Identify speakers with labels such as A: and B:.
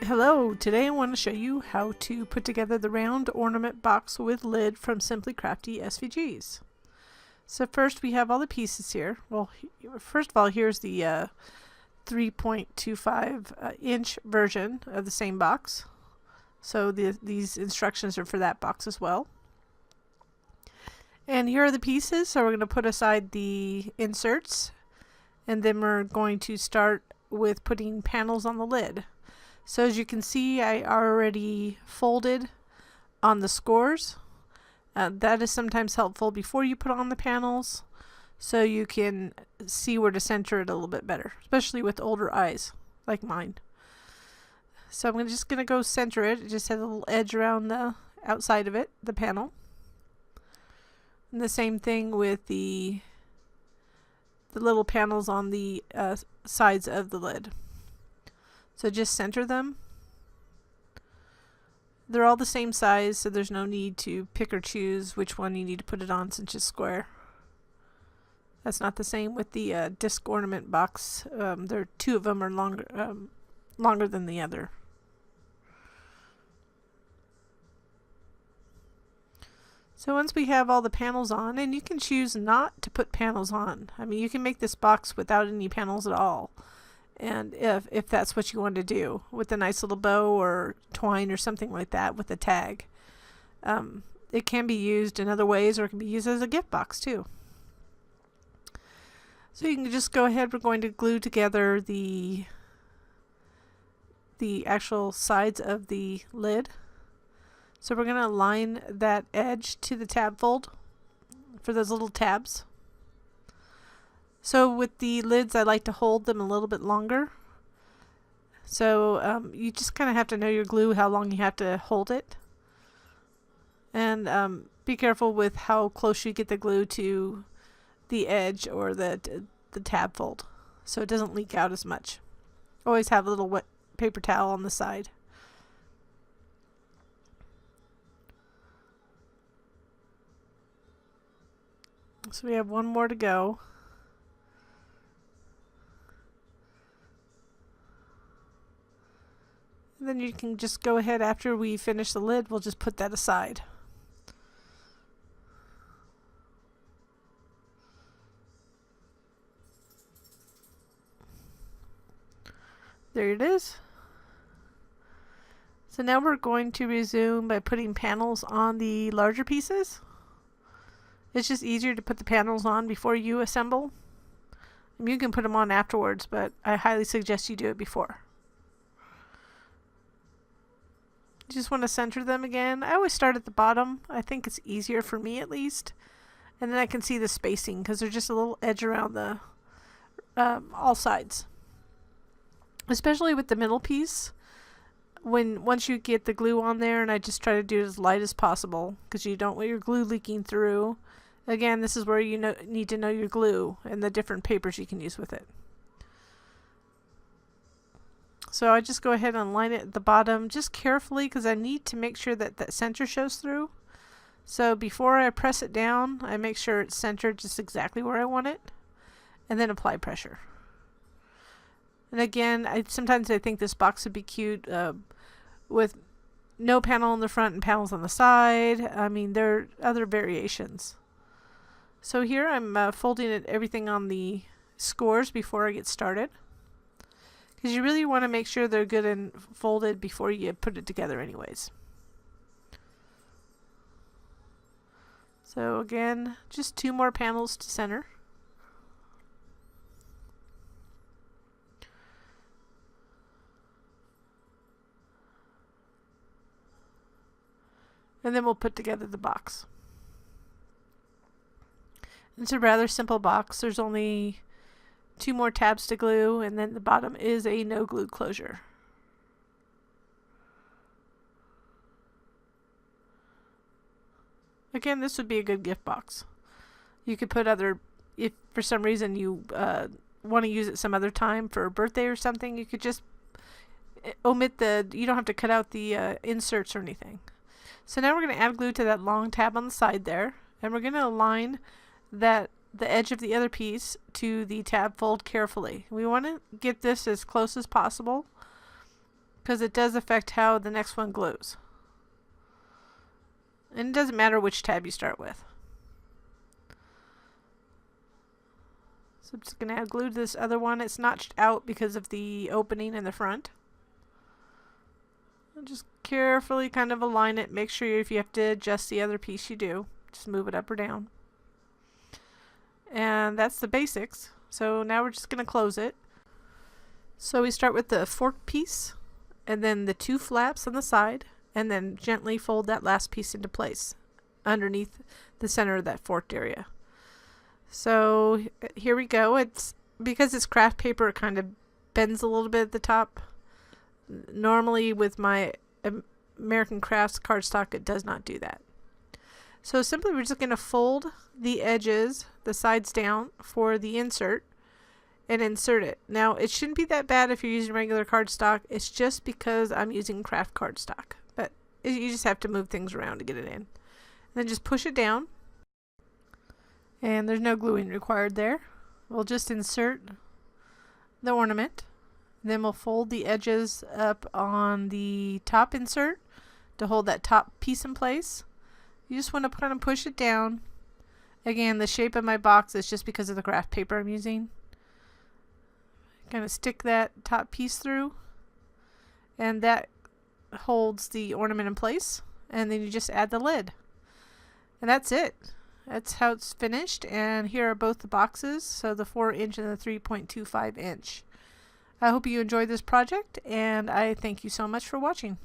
A: Hello, today I want to show you how to put together the round ornament box with lid from Simply Crafty SVGs. So first we have all the pieces here. Well, first of all, here's the 3.25 inch version of the same box. So these instructions are for that box as well. And here are the pieces, so we're going to put aside the inserts, and then we're going to start with putting panels on the lid. So as you can see, I already folded on the scores. That is sometimes helpful before you put on the panels, so you can see where to center it a little bit better, especially with older eyes like mine. So I'm just going to go center it. It just has a little edge around the outside of it, the panel. And the same thing with the little panels on the sides of the lid. So just center them. They're all the same size, so there's no need to pick or choose which one you need to put it on since it's square. That's not the same with the disc ornament box. Two of them are longer than the other. So once we have all the panels on, and you can choose not to put panels on. I mean, you can make this box without any panels at all. And if that's what you want to do, with a nice little bow or twine or something like that with a tag. It can be used in other ways, or it can be used as a gift box too. So you can just go ahead, we're going to glue together the actual sides of the lid. So we're going to align that edge to the tab fold for those little tabs. So with the lids, I like to hold them a little bit longer. So you just kind of have to know your glue, how long you have to hold it. And be careful with how close you get the glue to the edge or the tab fold, so it doesn't leak out as much. Always have a little wet paper towel on the side. So we have one more to go. And then you can just go ahead, after we finish the lid, we'll just put that aside. There it is. So now we're going to resume by putting panels on the larger pieces. It's just easier to put the panels on before you assemble. You can put them on afterwards, but I highly suggest you do it before. You just want to center them again. I always start at the bottom. I think it's easier for me, at least. And then I can see the spacing because there's just a little edge around the all sides. Especially with the middle piece. Once you get the glue on there, and I just try to do it as light as possible because you don't want your glue leaking through. Again, this is where you need to know your glue and the different papers you can use with it. So I just go ahead and line it at the bottom just carefully because I need to make sure that that center shows through. So before I press it down, I make sure it's centered just exactly where I want it, and then apply pressure. And again, sometimes I think this box would be cute with no panel on the front and panels on the side. I mean, there are other variations. So here I'm folding everything on the scores before I get started. Because you really want to make sure they're good and folded before you put it together anyways. So again, just 2 more panels to center. And then we'll put together the box. It's a rather simple box. There's only 2 more tabs to glue, and then the bottom is a no glue closure. Again, this would be a good gift box. You could put if for some reason you want to use it some other time for a birthday or something, you could just omit you don't have to cut out the inserts or anything. So now we're going to add glue to that long tab on the side there, and we're going to align the edge of the other piece to the tab fold carefully. We want to get this as close as possible because it does affect how the next one glues. And it doesn't matter which tab you start with. So I'm just going to add glue to this other one. It's notched out because of the opening in the front. I'll just carefully kind of align it. Make sure if you have to adjust the other piece, you do. Just move it up or down. And that's the basics. So now we're just going to close it. So we start with the forked piece, and then the 2 flaps on the side, and then gently fold that last piece into place underneath the center of that forked area. So here we go. It's because it's craft paper, it kind of bends a little bit at the top. Normally with my American Crafts cardstock, it does not do that. So simply we're just going to fold the edges, the sides down for the insert, and insert it. Now it shouldn't be that bad if you're using regular cardstock. It's just because I'm using craft cardstock. But you just have to move things around to get it in. And then just push it down. And there's no gluing required there. We'll just insert the ornament. Then we'll fold the edges up on the top insert to hold that top piece in place. You just want to kind of push it down. Again, the shape of my box is just because of the craft paper I'm using. Kind of stick that top piece through, and that holds the ornament in place, and then you just add the lid. And that's it. That's how it's finished, and here are both the boxes, so the 4-inch and the 3.25-inch. I hope you enjoyed this project, and I thank you so much for watching.